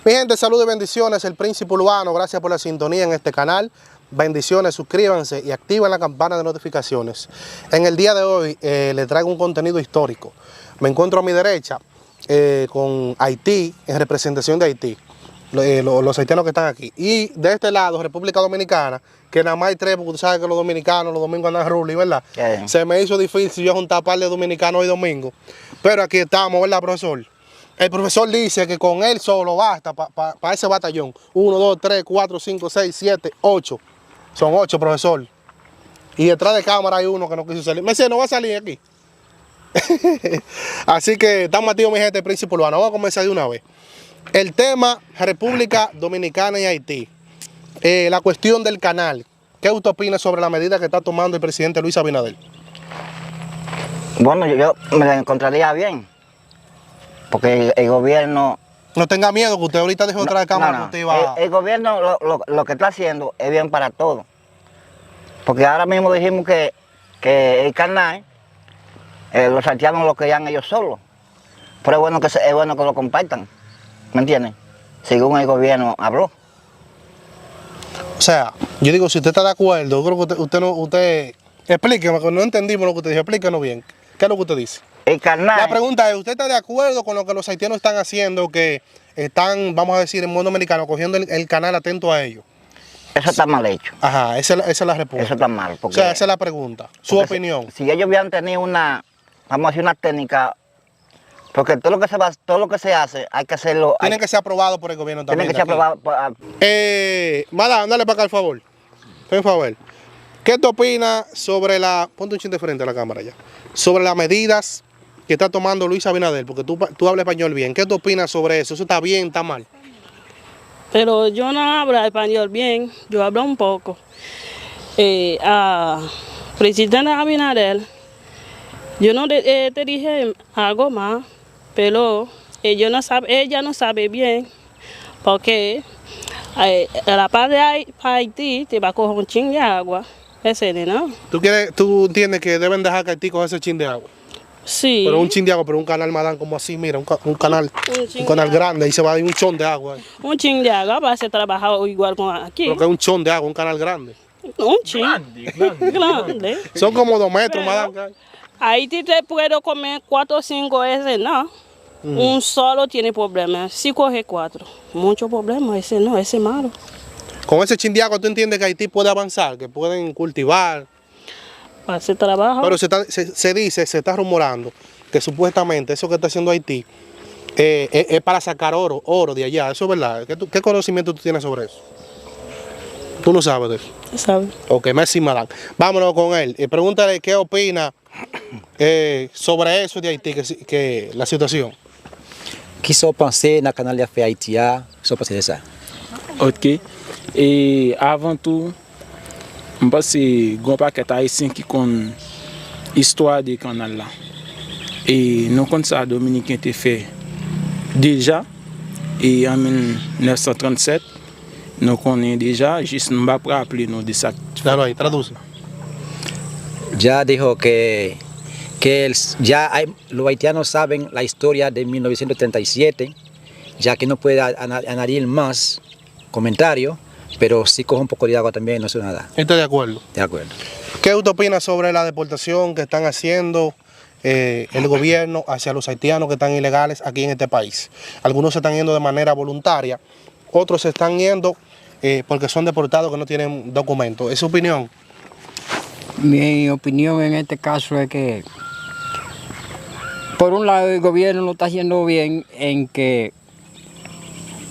Mi gente, salud y bendiciones, el Príncipe Urbano, gracias por la sintonía en este canal. Bendiciones, suscríbanse y activen la campana de notificaciones. En el día de hoy les traigo un contenido histórico. Me encuentro a mi derecha con Haití, en representación de Haití, los haitianos que están aquí. Y de este lado, República Dominicana, que nada más hay tres, porque tú sabes que los dominicanos, los domingos andan ruli, ¿verdad? Se me hizo difícil yo juntar par de dominicanos hoy domingo. Pero aquí estamos, ¿verdad, profesor? El profesor dice que con él solo basta para ese batallón. 1, 2, 3, 4, 5, 6, 7, 8. Son 8, profesor. Y detrás de cámara hay uno que no quiso salir. Me dice, no va a salir aquí. Así que estamos activos, mi gente, Príncipe Urbano. Vamos a comenzar de una vez. El tema, República Dominicana y Haití. La cuestión del canal. ¿Qué usted opina sobre la medida que está tomando el presidente Luis Abinader? Bueno, yo me la encontraría bien. Porque el gobierno... No tenga miedo, que usted ahorita dijo otra cámara que usted iba... El gobierno lo que está haciendo es bien para todo. Porque ahora mismo dijimos que el canal, los haitianos lo querían ellos solos. Pero es bueno que lo compartan. ¿Me entienden? Según el gobierno habló. O sea, yo digo, si usted está de acuerdo, yo creo que usted explíqueme, que no entendimos lo que usted dijo, explíquenos bien. ¿Qué es lo que usted dice? El canal... La pregunta es, ¿usted está de acuerdo con lo que los haitianos están haciendo, que están, vamos a decir, en mundo americano, cogiendo el canal atento a ellos? Eso está mal hecho. Ajá, esa es la respuesta. Eso está mal. O sea, esa es la pregunta, su opinión. Si ellos hubieran tenido una técnica, porque todo lo que se hace, hay que hacerlo... Tiene que ser aprobado por el gobierno también. Tiene que ser aprobado por... Madame, dale para acá, al favor. Por favor. ¿Qué te opinas sobre la... Ponte un chin de frente a la cámara ya. Sobre las medidas que está tomando Luis Abinader, porque tú hablas español bien. ¿Qué te opinas sobre eso? ¿Eso está bien, está mal? Pero yo no hablo español bien, yo hablo un poco. Presidente Abinader, yo no te dije algo más, pero ella no sabe bien, porque la paz de Haití te va a coger un chin de agua, ese, ¿no? ¿Tú entiendes que deben dejar que Haití coja ese chin de agua? Sí. Pero un chin de agua, pero un canal madán como así, mira, un canal grande, y se va a ir un chon de agua. Un chin de agua va a ser trabajado igual con aquí. Pero que es un chon de agua, un canal grande. Un chin. Grande. Son como 2 metros, madán. Ahí te puedo comer 4 o 5 veces, no. Un solo tiene problemas. Si coge 4, mucho problema, ese no, ese es malo. Con ese chin de agua, ¿tú entiendes que Haití puede avanzar, que pueden cultivar? Para hacer trabajo. Pero se está rumorando que supuestamente eso que está haciendo Haití es para sacar oro de allá. ¿Eso es verdad? ¿Qué conocimiento tú tienes sobre eso? ¿Tú no sabes de eso? ¿Sabe? Ok, merci, madame. Vámonos con él. Pregúntale qué opina sobre eso de Haití, que la situación. Qui sont pensés dans le canal d'affaires haïtien, qui sont pensés de ça. Ok. Et avant tout, je pense que c'est un paquet haïtien qui connaît l'histoire du canal là. Et nous connaissons ça, Dominicain était fait déjà. Et en 1937, nous connaissons déjà, juste nous ne pouvons pas rappeler nous de ça. Claro, ahí, traduce. Ya dijo que los haitianos saben la historia de 1937, ya que no puede añadir más comentarios, pero sí coge un poco de agua también, no sé nada. ¿Estás de acuerdo? De acuerdo. ¿Qué usted opina sobre la deportación que están haciendo el gobierno hacia los haitianos que están ilegales aquí en este país? Algunos se están yendo de manera voluntaria, otros se están yendo porque son deportados que no tienen documentos. ¿Es su opinión? Mi opinión en este caso es que, por un lado, el gobierno lo está haciendo bien en que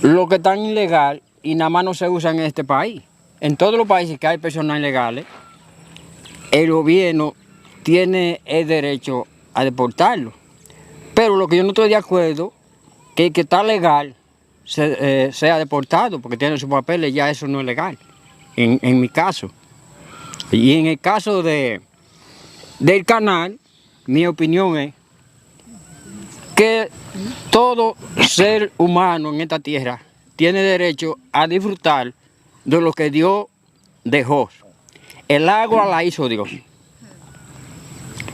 lo que están ilegal y nada más no se usa en este país. En todos los países que hay personas ilegales, el gobierno tiene el derecho a deportarlo. Pero lo que yo no estoy de acuerdo es que el que está legal sea deportado porque tiene sus papeles, ya eso no es legal, en mi caso. Y en el caso del canal, mi opinión es que todo ser humano en esta tierra tiene derecho a disfrutar de lo que Dios dejó. El agua la hizo Dios.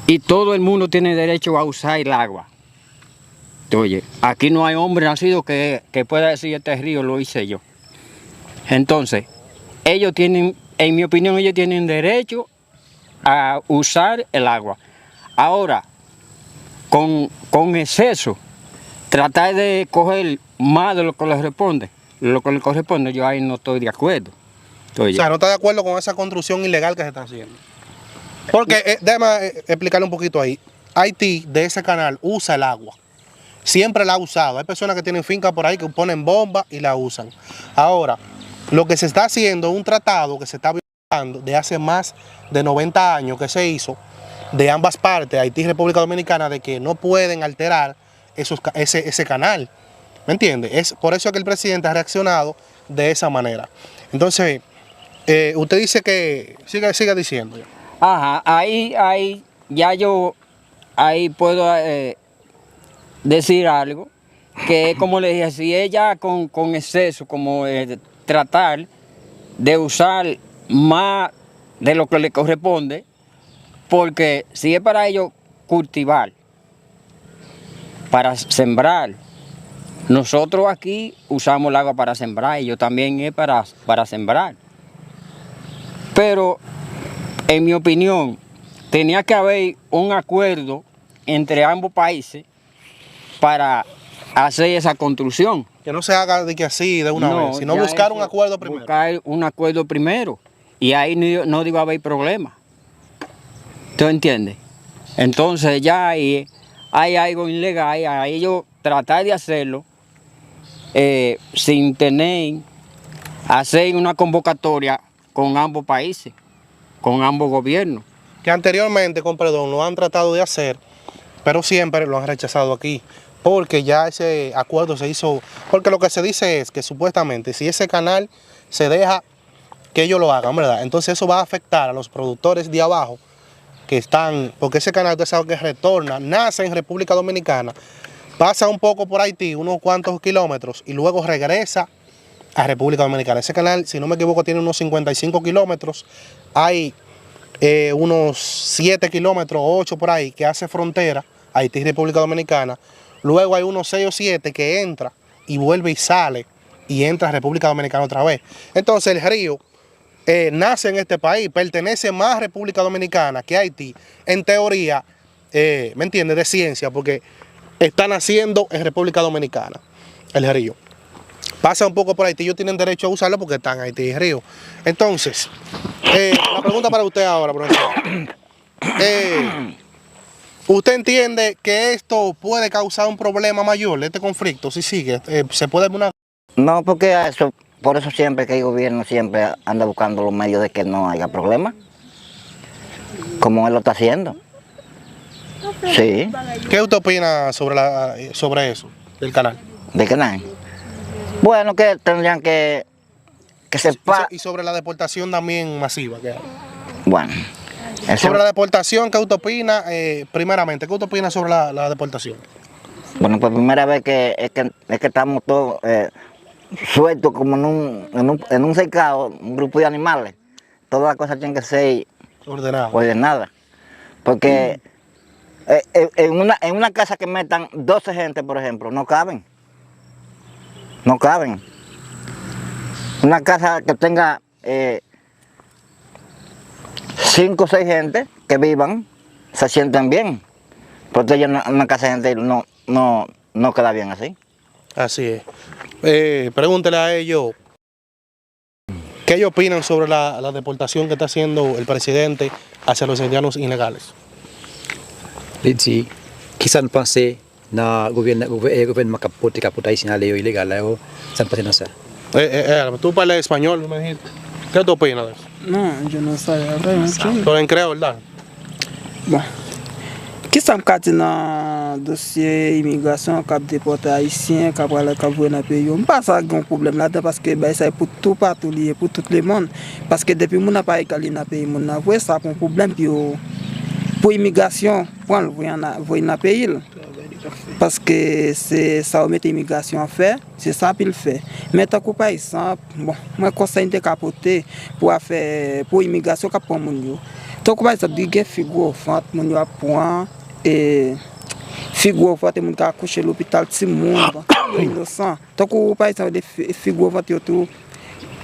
Y todo el mundo tiene derecho a usar el agua. Oye, aquí no hay hombre nacido que pueda decir este río lo hice yo. Entonces, ellos tienen, en mi opinión, ellos tienen derecho a usar el agua. Ahora, con exceso, tratar de coger más de lo que le corresponde, yo ahí no estoy de acuerdo. Oye. O sea, no está de acuerdo con esa construcción ilegal que se está haciendo. Porque, déjame explicarle un poquito ahí. Haití, de ese canal, usa el agua. Siempre la ha usado. Hay personas que tienen fincas por ahí que ponen bombas y la usan. Ahora, lo que se está haciendo es un tratado que se está violando de hace más de 90 años que se hizo de ambas partes, Haití y República Dominicana, de que no pueden alterar ese canal. ¿Me entiende? Es por eso que el presidente ha reaccionado de esa manera. Entonces, usted dice que... Siga diciendo. Ajá, ahí ya yo puedo decir algo, que como le dije, si ella con exceso, como tratar de usar más de lo que le corresponde, porque si es para ellos cultivar, para sembrar, nosotros aquí usamos el agua para sembrar, y yo también es para sembrar. Pero, en mi opinión, tenía que haber un acuerdo entre ambos países para hacer esa construcción. Que no se haga de que así, de una vez, sino buscar un acuerdo primero. Buscar un acuerdo primero, y ahí no iba a haber problema. ¿Tú entiendes? Entonces ya hay algo ilegal, a ellos tratar de hacerlo sin hacer una convocatoria con ambos países, con ambos gobiernos. Que anteriormente, con perdón, lo han tratado de hacer, pero siempre lo han rechazado aquí. Porque ya ese acuerdo se hizo, porque lo que se dice es que supuestamente si ese canal se deja que ellos lo hagan, ¿verdad? Entonces eso va a afectar a los productores de abajo que están, porque ese canal usted sabe que retorna, nace en República Dominicana, pasa un poco por Haití, unos cuantos kilómetros, y luego regresa a República Dominicana. Ese canal, si no me equivoco, tiene unos 55 kilómetros, hay unos 7 kilómetros, 8 por ahí, que hace frontera Haití y República Dominicana. Luego hay unos 6 o 7 que entra y vuelve y sale y entra a República Dominicana otra vez. Entonces el río nace en este país, pertenece más a República Dominicana que a Haití. En teoría, ¿me entiende? De ciencia, porque está naciendo en República Dominicana el río. Pasa un poco por Haití, ellos tienen derecho a usarlo porque están en Haití y río. Entonces, la pregunta para usted ahora, profesor. ¿Usted entiende que esto puede causar un problema mayor, este conflicto, si sigue? ¿Se puede una... No, porque por eso siempre que el gobierno siempre anda buscando los medios de que no haya problema, como él lo está haciendo. Sí. ¿Qué usted opina sobre eso, del canal? ¿De canal? Bueno, que tendrían que sepa... Y sobre la deportación también masiva que hay. Bueno. Sobre la deportación, ¿qué usted opina? Primeramente, ¿qué usted opina sobre la deportación? Bueno, pues primera vez que estamos todos sueltos como en un cercado, un grupo de animales. Todas las cosas tienen que ser ordenadas. Porque en una casa que metan 12 gente, por ejemplo, no caben. No caben. Una casa que tenga 5 o 6 gente que vivan, se sienten bien. Porque una casa de gente no queda bien así. Así es. Pregúntele a ellos qué ellos opinan sobre la deportación que está haciendo el presidente hacia los haitianos ilegales. Sí, quizás no pense na gobierno caput haitiano ilegal, se pasa no sé. Tú hablas español, me dijiste. ¿Qué tú opinas de eso? Non, je ne sais pas. Tú en creo, ¿verdad? Bon. Ki sa m ka di nan dosye imigrasyon kap depote Haitien, kap wale kap vwe nan peyo? M pa sa gen problem la de paske sa pou tout patou liye, pou tout le monde. Paske depi moun nan pa ekali nan peyi moun nan vwe, sa pou problem pi yo pou imigrasyon, pou an vwe nan peyi. Paske se sa ou mette imigrasyon fè, se sa pi l fè. Mette kou pa isan, bon, mwen konsey de kapote pou imigrasyon kap pou moun yo. Tou kou pa isan di gen figo fant, moun yo ap pouan, figure vote moun ka accoucher l'hôpital ti monde innocent tant que par exemple des figure vote tout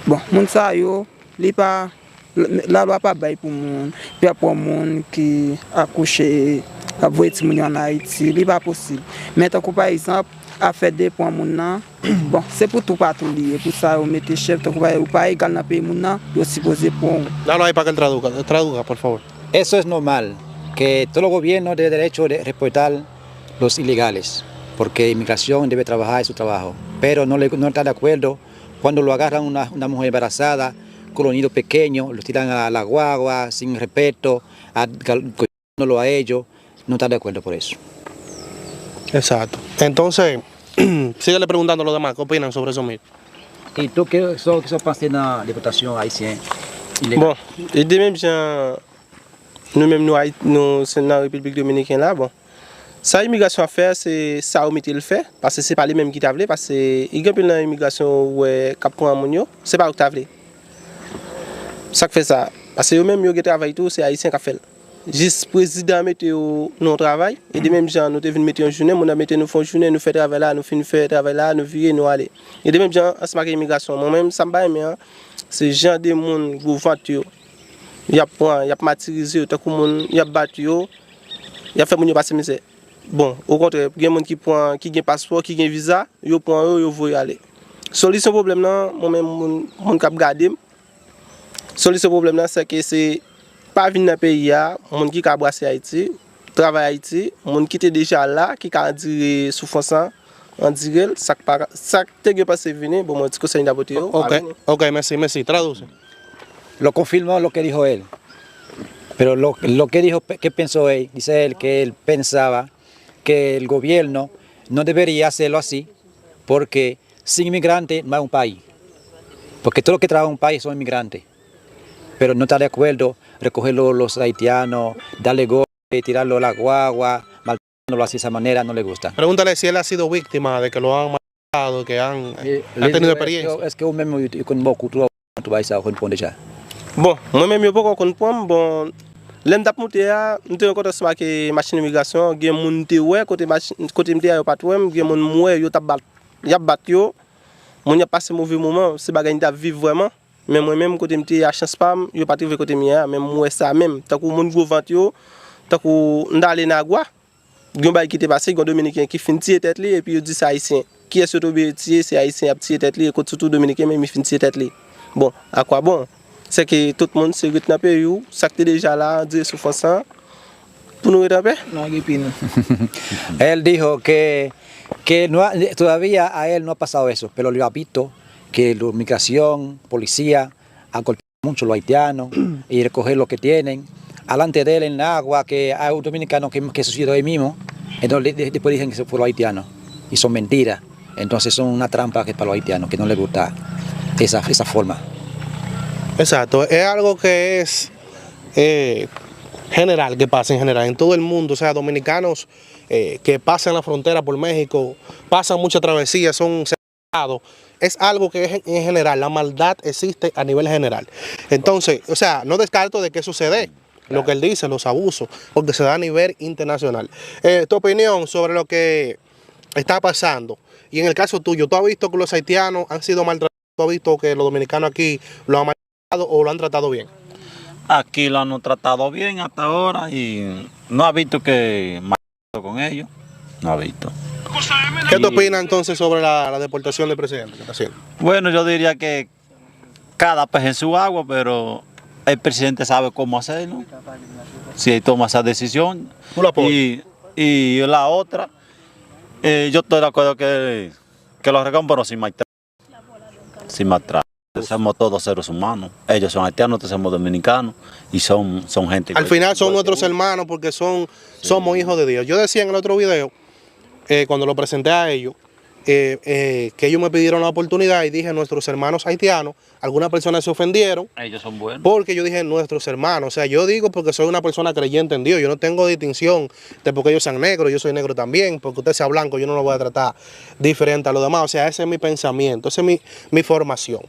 bon moun sa yo li pas la loi pas bail pour moun puis pour moun qui accoucher avoir ti moun en Haïti li pas possible mais tant que par exemple a fait des points moun nan bon c'est pour tout patrouiller pour ça on mette chef tant que pas égal dans pays moun nan yo supposé pour Dalo ahí para que él traduzca, por favor. Eso es normal, que todo gobierno tiene derecho de respetar los ilegales, porque inmigración debe trabajar su trabajo, pero no está de acuerdo cuando lo agarran una mujer embarazada con los niños pequeños, los tiran a la guagua sin respeto, cogiéndolo a ellos, no está de acuerdo por eso. Exacto. Entonces, síguele preguntando a los demás, ¿qué opinan sobre eso mismo? ¿Y tú qué penses de la deportación haitienne illégale? Bon, et de même, nous-mêmes, nous sommes dans la République dominicaine là, bon. Ça, l'immigration à faire, c'est ça où mettre le fait, parce que ce n'est pas les mêmes qui t'avaient, parce que il y a une immigration où cap pour un monio, c'est pas où t'avaient. Ça fait ça, parce que eux-mêmes, ils travaillent tout, c'est haïtien qui fait. Juste président mettre nos travail, et de même gens, nous devons mettre une journée, nous mettons nous font journée, nous faisons travail là, nous finissons faire travail là, nous virons, nous aller. Et de même gens, en ce qui est immigration, moi-même, ça me va mais c'est gens de monde gouvernement, il y a martyrisé, il y a battu, il y a fait mon passer misère. Bon, au contraire, il y a des gens qui ont passeport, qui ont visa, ils prennent, ils vont y aller. Solution problème là, moi-même, mon cap garder. Solution problème là, c'est que c'est pas venir dans le pays, les gens qui ont brassé Haïti, travaillent à Haïti, les gens qui étaient déjà là, qui ont dit souffrance, on dirait, ça qui est passé venir, bon, moi, je conseille d'abord. Ok, merci, traduce. Lo confirmó lo que dijo él, pero lo que dijo, que pensó él, dice él que él pensaba que el gobierno no debería hacerlo así, porque sin inmigrantes no hay un país, porque todo lo que trabaja un país son inmigrantes, pero no está de acuerdo recoger los haitianos, darle golpe, tirarlo a la guagua, maltratándolo así de esa manera, no le gusta. Pregúntale si él ha sido víctima de que lo han matado, que han tenido experiencia. Es que un mismo con beaucoup tu vas a responder ya. Bon, moi-même, je ne sais pas comprendre. Bon, l'un d'ap monter, je ne sais pas que machine d'immigration, il y a des gens qui ont côté de pas tout, il y a des gens qui ont battu, il y a passé un mauvais moment, c'est pas gagner à vivre vraiment. Mais moi-même, côté de la chance pas, je ne pas trouver côté mien, même moi ça même. Tant que mon gouvernement, tant que ndalle na gua, il y a qui est passé, il y a Dominicain qui finit tirer tête et puis il dit ça haïtien. Qui est surtout tirer, c'est haïtien qui tirer tête et surtout Dominicain même il finit tirer tête. Bon, à quoi bon? C'est que tout le monde se retient dans le pays, ça qui est déjà là, dire souffrance pour nous retenir. Él dijo que no, todavía a él no ha pasado eso, pero lo ha visto que la migración, policía, ha golpeado mucho a los haitianos y recoger lo que tienen. Alante de él en el agua, que hay un dominicano que sucedió ahí mismo, entonces después dicen que se fueron los haitianos y son mentiras. Entonces son una trampa que para los haitianos, que no les gusta esa forma. Exacto, es algo que es general, que pasa en general, en todo el mundo, o sea, dominicanos que pasan la frontera por México, pasan muchas travesías, son cerrados, es algo que es en general, la maldad existe a nivel general. Entonces, o sea, no descarto de que sucede, lo que él dice, los abusos, porque se da a nivel internacional. Tu opinión sobre lo que está pasando, y en el caso tuyo, ¿tú has visto que los haitianos han sido maltratados? ¿Tú has visto que los dominicanos aquí lo han o lo han tratado bien? Aquí lo han tratado bien hasta ahora y no ha visto que mal con ellos, no ha visto. ¿Qué te opinas entonces sobre la deportación del presidente que está haciendo? Bueno, yo diría que cada pez en su agua, pero el presidente sabe cómo hacerlo, si él toma esa decisión. ¿Tú la apoyas? Y la otra, yo estoy de acuerdo que lo recogen, pero sin maltrato. Sin maltrato. Somos todos seres humanos. Ellos son haitianos, nosotros somos dominicanos y son gente. Al final son nuestros hermanos porque somos hijos de Dios. Yo decía en el otro video, cuando lo presenté a ellos, que ellos me pidieron la oportunidad y dije nuestros hermanos haitianos. Algunas personas se ofendieron. Ellos son buenos. Porque yo dije nuestros hermanos. O sea, yo digo porque soy una persona creyente en Dios. Yo no tengo distinción de porque ellos sean negros. Yo soy negro también. Porque usted sea blanco, yo no lo voy a tratar diferente a los demás. O sea, ese es mi pensamiento, esa es mi formación.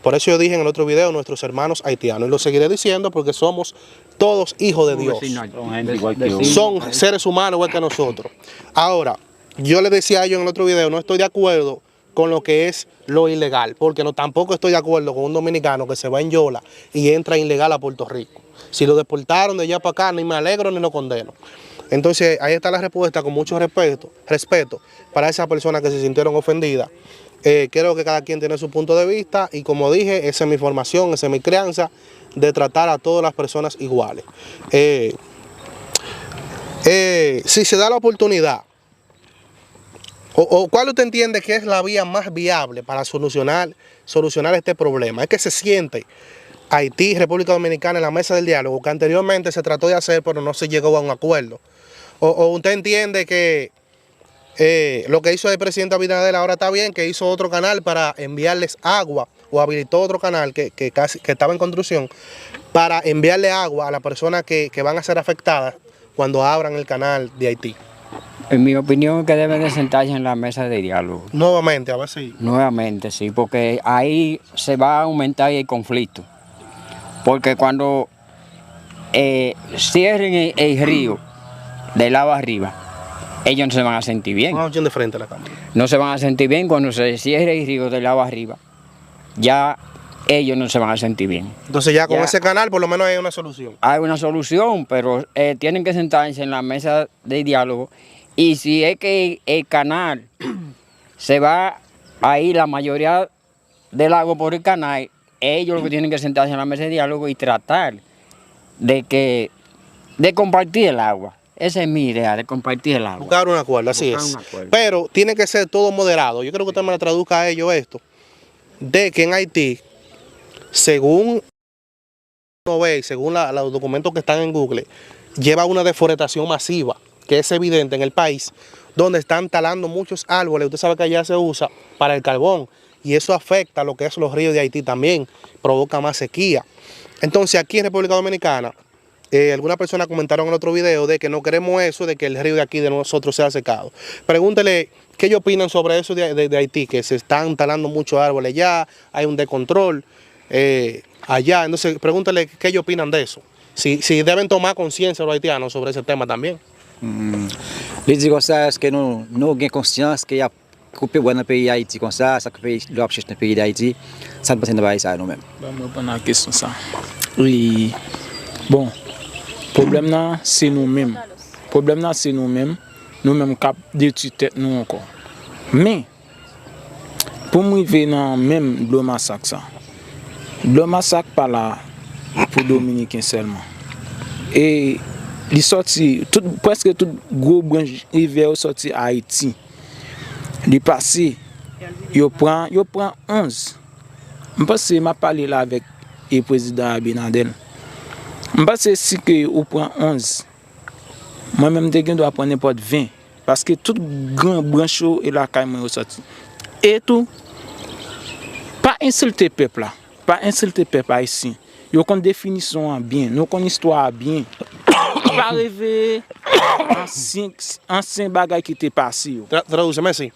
Por eso yo dije en el otro video, nuestros hermanos haitianos. Y lo seguiré diciendo porque somos todos hijos de Dios. Son gente igual que uno. Son seres humanos igual que nosotros. Ahora, yo les decía a ellos en el otro video, no estoy de acuerdo con lo que es lo ilegal, porque tampoco estoy de acuerdo con un dominicano que se va en Yola y entra ilegal a Puerto Rico. Si lo deportaron de allá para acá, ni me alegro ni lo condeno. Entonces, ahí está la respuesta con mucho respeto para esas personas que se sintieron ofendidas. Creo que cada quien tiene su punto de vista y como dije, esa es mi formación, esa es mi crianza, de tratar a todas las personas iguales. Si se da la oportunidad, ¿cuál usted entiende que es la vía más viable para solucionar este problema? Es que se siente Haití y República Dominicana en la mesa del diálogo, que anteriormente se trató de hacer, pero no se llegó a un acuerdo. ¿O usted entiende que lo que hizo el presidente Abinader ahora está bien, que hizo otro canal para enviarles agua, o habilitó otro canal que estaba en construcción, para enviarle agua a las personas que van a ser afectadas cuando abran el canal de Haití? En mi opinión, que deben de sentarse en la mesa de diálogo. Nuevamente, a ver si... Nuevamente, sí, porque ahí se va a aumentar el conflicto. Porque cuando cierren el río del lado arriba, ellos no se van a sentir bien. Vamos de frente a la cámara. No se van a sentir bien cuando se cierre el río del lado arriba. Ya ellos no se van a sentir bien. Entonces ya con ese canal por lo menos hay una solución. Hay una solución, pero tienen que sentarse en la mesa de diálogo. Y si es que el canal se va a ir la mayoría del agua por el canal, ellos lo que tienen que sentarse en la mesa de diálogo y tratar de compartir el agua. Esa es mi idea, de compartir el agua. Buscar un acuerdo, así es. Pero tiene que ser todo moderado. Yo creo que usted me traduzca a ellos esto, de que en Haití, según uno ve, según los documentos que están en Google, lleva una deforestación masiva, que es evidente en el país, donde están talando muchos árboles. Usted sabe que allá se usa para el carbón y eso afecta a lo que es los ríos de Haití también, provoca más sequía. Entonces aquí en República Dominicana, algunas personas comentaron en otro video de que no queremos eso, de que el río de aquí de nosotros sea secado. Pregúntele qué ellos opinan sobre eso de Haití, que se están talando muchos árboles ya, hay un descontrol allá. Entonces pregúntele qué ellos opinan de eso. Si deben tomar conciencia los haitianos sobre ese tema también. Les digo ça, que nous avons conscience qu'il y a coupé dans le pays d'Haïti comme ça que l'objet dans le pays d'Haïti, ça ne passe pas ça nous-mêmes. Je vais répondre à la question ça. Oui, bon, le problème là, c'est nous-mêmes. Le problème là, c'est nous-mêmes qui détruisons tête nous encore. Mais, pour moi, arriver dans même le massacre, le massacre pas là pour les Dominicains seulement. Et il sorti presque tout gros branche rivière sorti à Haïti. Il passé, il prend 11. Je pense que m'a parlé là avec le président Abinader. Je pense que si que on prend 11, moi-même je dois prendre n'importe 20 parce que tout grand branche est là quand même sorti. Et tout pas insulter peuple là, pas insulter peuple ici. Yo kon définition bien, nous kon histoire bien. Pas rêver ancien bagay qui était passé. Traduce, Messi.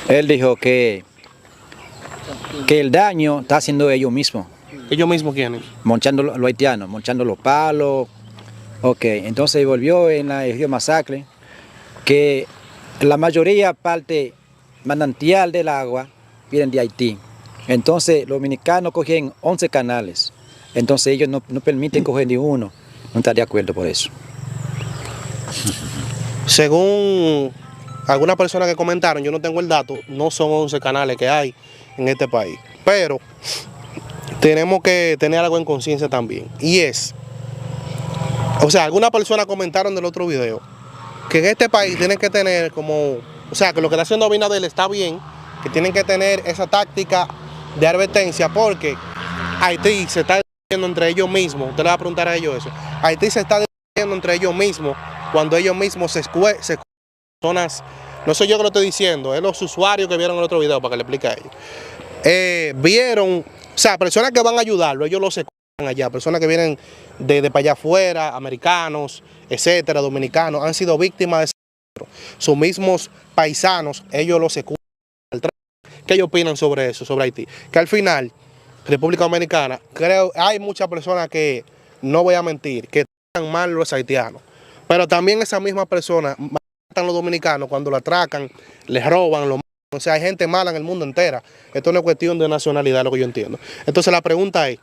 Él dijo que el daño está haciendo ellos mismos. ¿Ellos mismos quiénes? Monchando los haitianos, monchando los palos. Ok, entonces volvió en el río Masacre que la mayoría parte manantial del agua vienen de Haití. Entonces los dominicanos cogen 11 canales. Entonces ellos no permiten coger ni uno. No están de acuerdo por eso. Según algunas personas que comentaron, yo no tengo el dato, no son 11 canales que hay en este país. Pero tenemos que tener algo en conciencia también. Y es, o sea, algunas personas comentaron del otro video, que en este país tienen que tener como, o sea, que lo que está haciendo Abinader está bien, que tienen que tener esa táctica de advertencia porque Haití se está dividiendo entre ellos mismos. Usted le va a preguntar a ellos eso. Haití se está dividiendo entre ellos mismos cuando ellos mismos se personas, no soy yo que lo estoy diciendo, es los usuarios que vieron el otro video para que le explique a ellos. Vieron, o sea, personas que van a ayudarlo, ellos los secuestran allá, personas que vienen de para allá afuera, americanos, etcétera, dominicanos, han sido víctimas de secuestro. Sus mismos paisanos, ellos los secuestran. ¿Qué ellos opinan sobre eso, sobre Haití? Que al final, República Dominicana, creo, hay muchas personas que, no voy a mentir, que tratan mal los haitianos. Pero también esas mismas personas matan a los dominicanos cuando lo atracan, les roban, lo matan. O sea, hay gente mala en el mundo entero. Esto no es cuestión de nacionalidad, lo que yo entiendo. Entonces la pregunta es,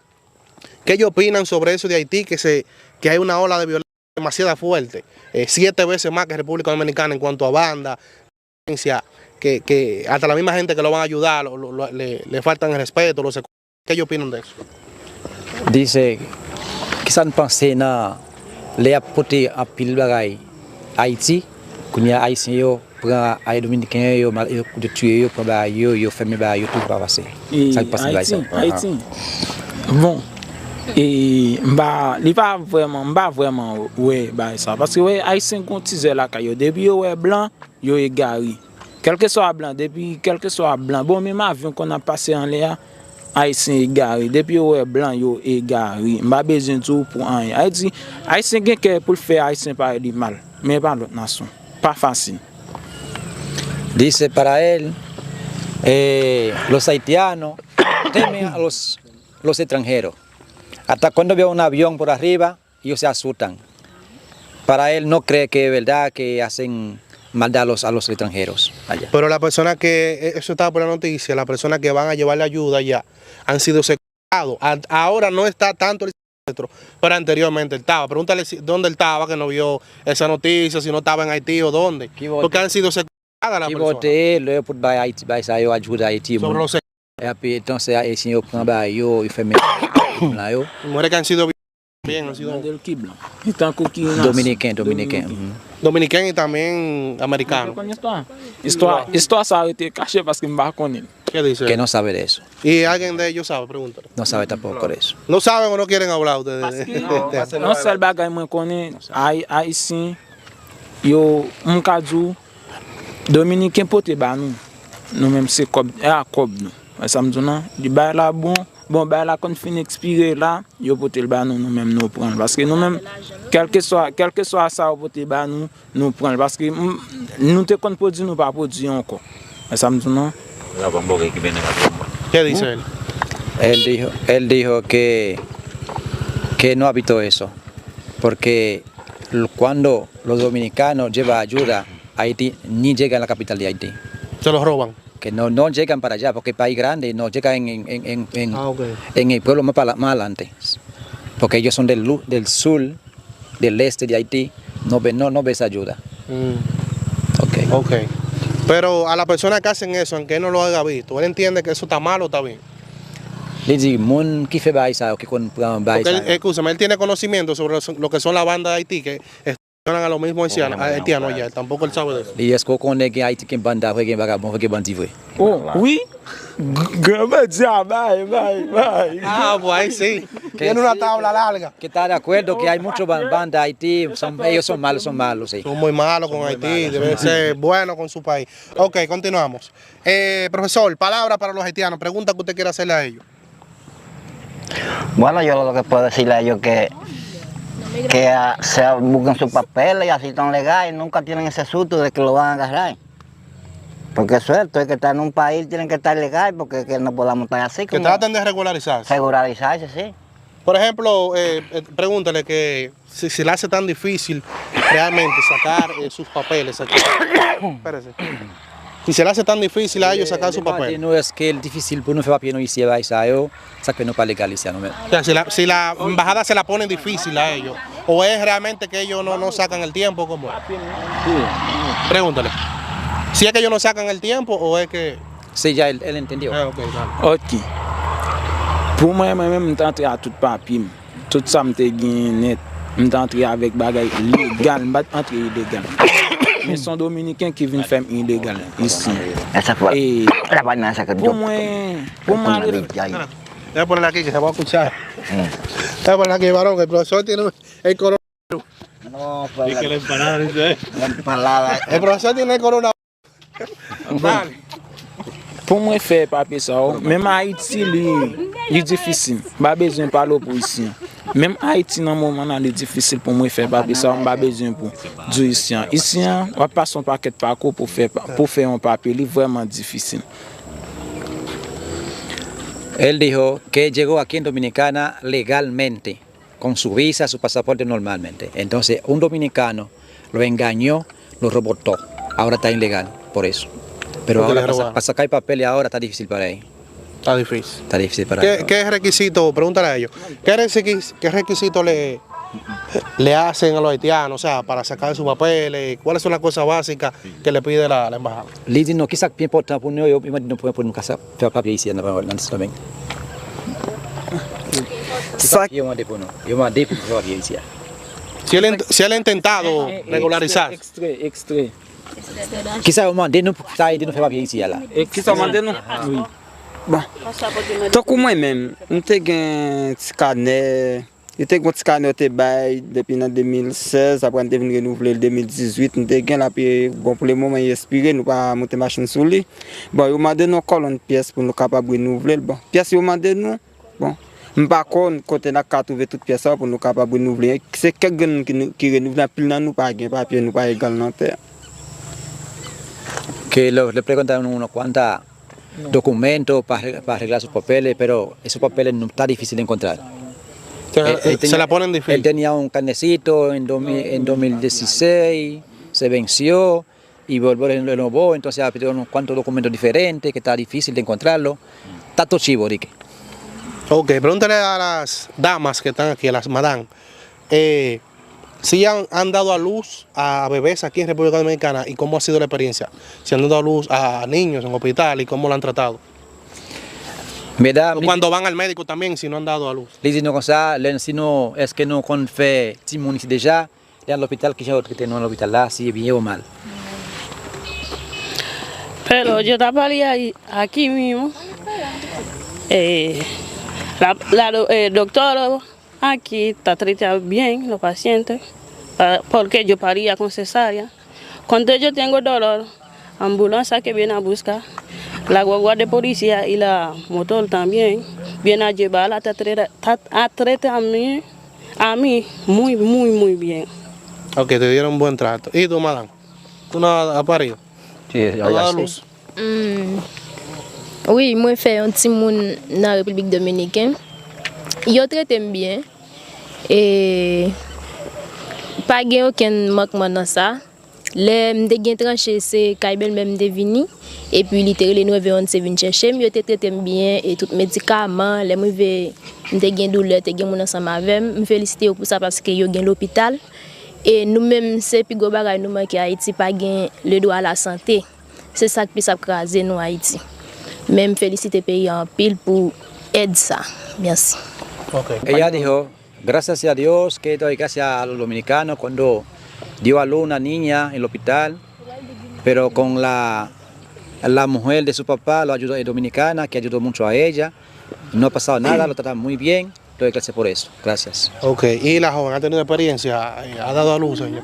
¿qué ellos opinan sobre eso de Haití? Que hay una ola de violencia demasiado fuerte, 7 veces más que República Dominicana en cuanto a banda, que hasta la misma gente que lo van a ayudar le faltan el respeto, ¿qué ellos opinan de eso? Dice que ça ne pense na les apporter à pile bagay Haïti, qu'on y a haïtien yo prend ay dominicain yo mal yo de tuer yo pour ba yo fermer ba yo tout pas passer. Ça passe là ça. Haïti. Bon. Et li pas vraiment ouais bah ça parce que ouais haïtien cotisé là kayo depuis yo ouais blanc yo égaré. Quel que soit blanc bon même avion qu'on a passé en l'air haïtien égaré depuis yo blanc yo égaré pas besoin tout pour rien haïtien gen pour faire haïtien pas du mal mais pas l'autre nation pas facile. Dice para él los haitianos temen a los extranjeros. Hasta cuando veo un avión por arriba ellos se asustan. Para él no cree que es verdad que hacen maldad a los extranjeros allá. Pero la persona que, eso estaba por la noticia, las personas que van a llevarle ayuda allá han sido secuestrados. Ahora no está tanto el secuestro, pero anteriormente estaba. Pregúntale dónde él estaba, que no vio esa noticia, si no estaba en Haití o dónde. Porque han sido secuestradas las personas. Luego por Haití, va ayuda a Haití. Sobre los entonces el señor prend yo y ferme. Mujeres que han sido bien, han sido dominicanos y también americanos. Histoire ça a été caché parce que me va connaître. ¿Qué dice? Que no sabe de eso. ¿Y alguien de ellos sabe? Pregúntale. No sabe tampoco de eso. ¿No saben o no quieren hablar ustedes? Non seul bagay moi connais haïtien yo m'kadou dominicain pote ba nous même c'est comme cob nous. Ça me dit non, du bail là bon bail là quand fin expiré là, yo pote le ba nous même nous prendre parce que nous même quel que soit ça pote ba nous prendre parce que nous te qu'on produit nous pas produit encore. Ça me dit non. ¿Qué dice él? Él dijo que no habitó eso, porque cuando los dominicanos llevan ayuda a Haití, ni llegan a la capital de Haití. Se los roban. Que no llegan para allá, porque el país grande no llegan en el pueblo más adelante. Porque ellos son del sur, del este de Haití, no ves ayuda. Ok. Pero a la persona que hacen eso, aunque él no lo haya visto, él entiende que eso está mal o está bien. Le digo, mon qui fait baisa o que con baisa. Escúchame, él tiene conocimiento sobre lo que son las bandas de Haití que a los mismos haitianos allá, tampoco él sabe de eso. Y es que con el Haití que banda fue que vagabond fue que bandivre. Oh, oui. Ah, pues ahí sí. Tiene una tabla larga. Que está de acuerdo que hay muchas bandas de Haití, ellos son malos, sí. Son muy malos con Haití, deben ser buenos con su país. Ok, continuamos. Profesor, palabra para los haitianos, pregunta que usted quiera hacerle a ellos. Bueno, yo lo que puedo decirle a ellos que se busquen sus papeles y así están legales y nunca tienen ese susto de que lo van a agarrar. Porque es cierto, es que estar en un país tienen que estar legal porque que no podamos estar así. Que traten de regularizarse. Regularizarse, sí. Por ejemplo, pregúntale que si le hace tan difícil realmente sacar sus papeles. Espérese. Si se le hace tan difícil a ellos sacar sus papeles. No es que es difícil por no hacer papeles no hiciera baisa yo, saque no para legalizar. O sea, si la embajada se la pone difícil a ellos, o es realmente que ellos no sacan el tiempo, ¿cómo es? Pregúntale. Si es que ellos no sacan el tiempo o es que... Sí, ya él entendió. Ok. Pour moi, même je suis entré à tout papier. Tout ça, je suis entré avec bagay légal, je suis entré illégal. Mais sont dominicains qui viennent faire illégal ici. Et la vaina esa que pour moi, Voy a ponerla aquí que se va a escuchar. Voy a ponerla aquí, varón, que el profesor tiene el coronavirus. No, pues... que la empanada dice... La empanada... El profesor tiene el coronavirus. Vale. Pour moi, faire papier ça, même Haïti, c'est difficile. Pas besoin de parler pour ici. Même Haïti, dans le moment, c'est difficile pour moi faire papier ça. Pas besoin pour du ici. Ici, on passe un paquet de parcours pour faire un papier, c'est vraiment difficile. Él dijo que llegó aquí en Dominicana legalmente, con su visa, su pasaporte normalmente. Entonces, un dominicano lo engañó, lo robó todo. Ahora está ilegal, por eso. Pero ahora para sacar papeles ahora está difícil para él. Está difícil. Está difícil para él. ¿Qué requisito, pregúntale a ellos, qué requisito le hacen a los haitianos, o sea, para sacar sus papeles? ¿Cuáles son las cosas básicas que le pide la embajada? Ele diz, não, que sabe importa para eu não puedo nunca fazer papel ici também. Eu mandei para fazer papel ici. Si él ha intentado regularizar. Extrait. Quizá eu mandei não sair de não fazer papel ici lá. Ki sa mande nou? Oui. Bon, takou mwen men, mwen te gen ti kane, yo te gen ti kane yo te bay depi nan 2016, apre mwen te vin renouvle l 2018, mwen te gen la pi, bon pou le moment yi espire, nou pa monte machine sou li. Bon, yo mande nou kolon piyes pou nou kapab renouvle l, bon, piyes yo mande nou, bon, mpa kon kote na ka trouve tout piyes sa pou nou kapab renouvle, se kek gen ki renouvle pil nan nou pa gen papye, nou pa egal nan ter. Que le preguntaron unos cuantos documentos para arreglar sus papeles, pero esos papeles no está difícil de encontrar. Se la ponen difícil. Él tenía un carnecito en 2016, se venció y volvió a renovó, entonces ha pedido unos cuantos documentos diferentes que está difícil de encontrarlo. Está todo chivo, Ricky. Ok, pregúntale a las damas que están aquí, a las madame, si han dado a luz a bebés aquí en República Dominicana y cómo ha sido la experiencia. Si han dado a luz a niños en hospital y cómo lo han tratado. Cuando van al médico también, si no han dado a luz. Les disent comme ça, sinon, est-ce que nous qu'on fait Timon ici déjà, et à l'hôpital que j'ai traité à l'hôpital là, si est bien ou mal. Pero yo estaba aquí mismo. El doctor aquí está tratando bien los pacientes, porque yo paría con cesárea. Cuando yo tengo dolor, ambulancia que viene a buscar, la guagua de policía y la motor también viene a llevar a tratar a mí muy bien. Ok, te dieron un buen trato. ¿Y tú, madame? ¿Tú no has parido? Sí, ¿Has dado a luz? Oui, moi fais un petit monde dans la République Dominicaine. Yo traité bien et pas gen aucun manquement dans ça. Les m'te gen tranché c'est Kaibel même de vini et puis littéralement nous venons se venir chercher, yo traité bien et tout médicaments, les m'te gen douleur, te gen mon ensemble avec, me féliciter pour ça parce que yo gen l'hôpital et nous même c'est plus gros bagay nous manque Haïti pas gen le droit à la santé. C'est ça qui ça craser nous Haïti. Même féliciter pays en pile pour aider ça. Merci. Okay. Ella dijo, gracias a Dios que doy gracias a los dominicanos cuando dio a luz una niña en el hospital, pero con la mujer de su papá, lo ayudó dominicana, que ayudó mucho a ella. No ha pasado nada, lo tratan muy bien. Doy gracias por eso. Gracias. Ok, ¿y la joven ha tenido experiencia? ¿Ha dado a luz ella?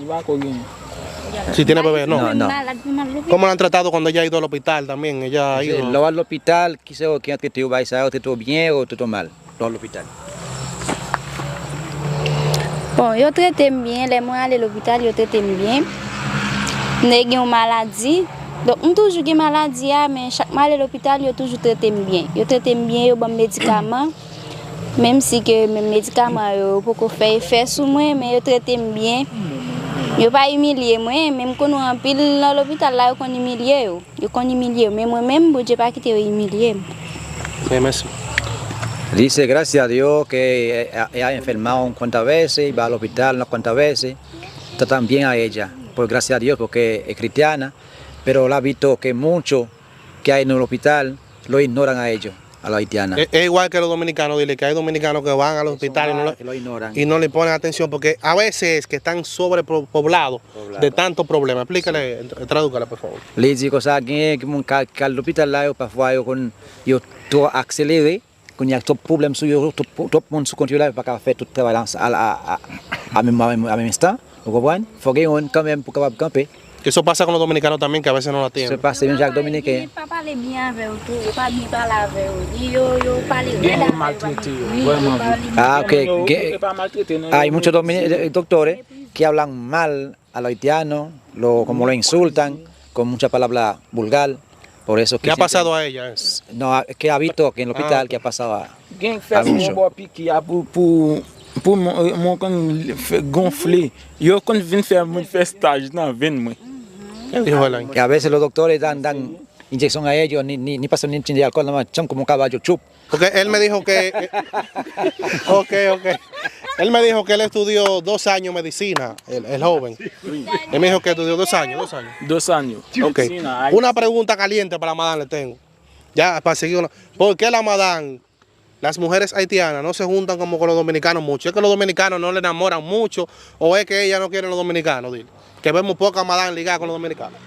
Si tiene bebé, no. No. ¿Cómo la han tratado cuando ella ha ido al hospital también? Ella ha ido. Lo va al hospital, quizás que te va a decir, te todo bien o te todo mal. Lo al hospital. Bon, yo traité bien, les mois aller à l'hôpital, yo traité bien. J'ai une maladie. Donc, on toujours une maladie, mais chaque fois à l'hôpital, yo toujours traité bien. Yo traité bien, yo bon médicaments. Même si que mes médicaments yo pas faire effet sur moi, mais yo traité bien. Yo pas humilié moi, même quand on en pile dans l'hôpital là, yo kon humilié yo. Yo kon humilié, mais moi même, bon, j'ai pas quitté humilié. Merci. Dice, gracias a Dios que ha enfermado cuantas veces, va al hospital unas cuantas veces, tratan bien a ella, pues gracias a Dios porque es cristiana, pero la ha visto que muchos que hay en el hospital lo ignoran a ellos, a la haitiana. Es igual que los dominicanos, dile que hay dominicanos que van al hospital y lo ignoran. Y no le ponen atención porque a veces que están sobrepoblados de tantos problemas. Explícale, tradúcale por favor. Les digo cosas que al hospital là, parfois yo to accéléré. Quand il y a tout problème sur tout le monde sous contrôle, il ne peut pas faire tout le travail à même instant. Vous comprenez? Il faut quand même pour capable camper. Eso pasa con los dominicanos también, que a veces no la tienen. Se pasa bien Jacques Dominicain. Il ne parle bien avec vous, il ne parle bien avec vous. Il parle bien. Ah, ok. Hay muchos doctores que hablan mal a los haitianos, como lo insultan, con muchas palabras vulgares. Por eso que ¿Qué ha siempre- pasado a ella? No, que ha visto que en el hospital que ha pasado a... Gen fes mucho. moun bo piki a pou moun kon gonfle. Yo kon vin fè moun fè staj nan ven mwen. ¿Qué dijo él ahí? Que a veces los doctores dan inyección a ellos, ni pasan ni un chin de alcohol, nada más son como un caballo chup. Porque él me dijo que... ok. Él me dijo que él estudió 2 años medicina, el joven. Él me dijo que estudió 2 años. 2 años. Ok. Una pregunta caliente para la madame le tengo. Ya, para seguir una. ¿Por qué la madame, las mujeres haitianas, no se juntan como con los dominicanos mucho? ¿Es que los dominicanos no le enamoran mucho o es que ella no quiere los dominicanos? Dile. Que vemos pocas madame ligadas con los dominicanos.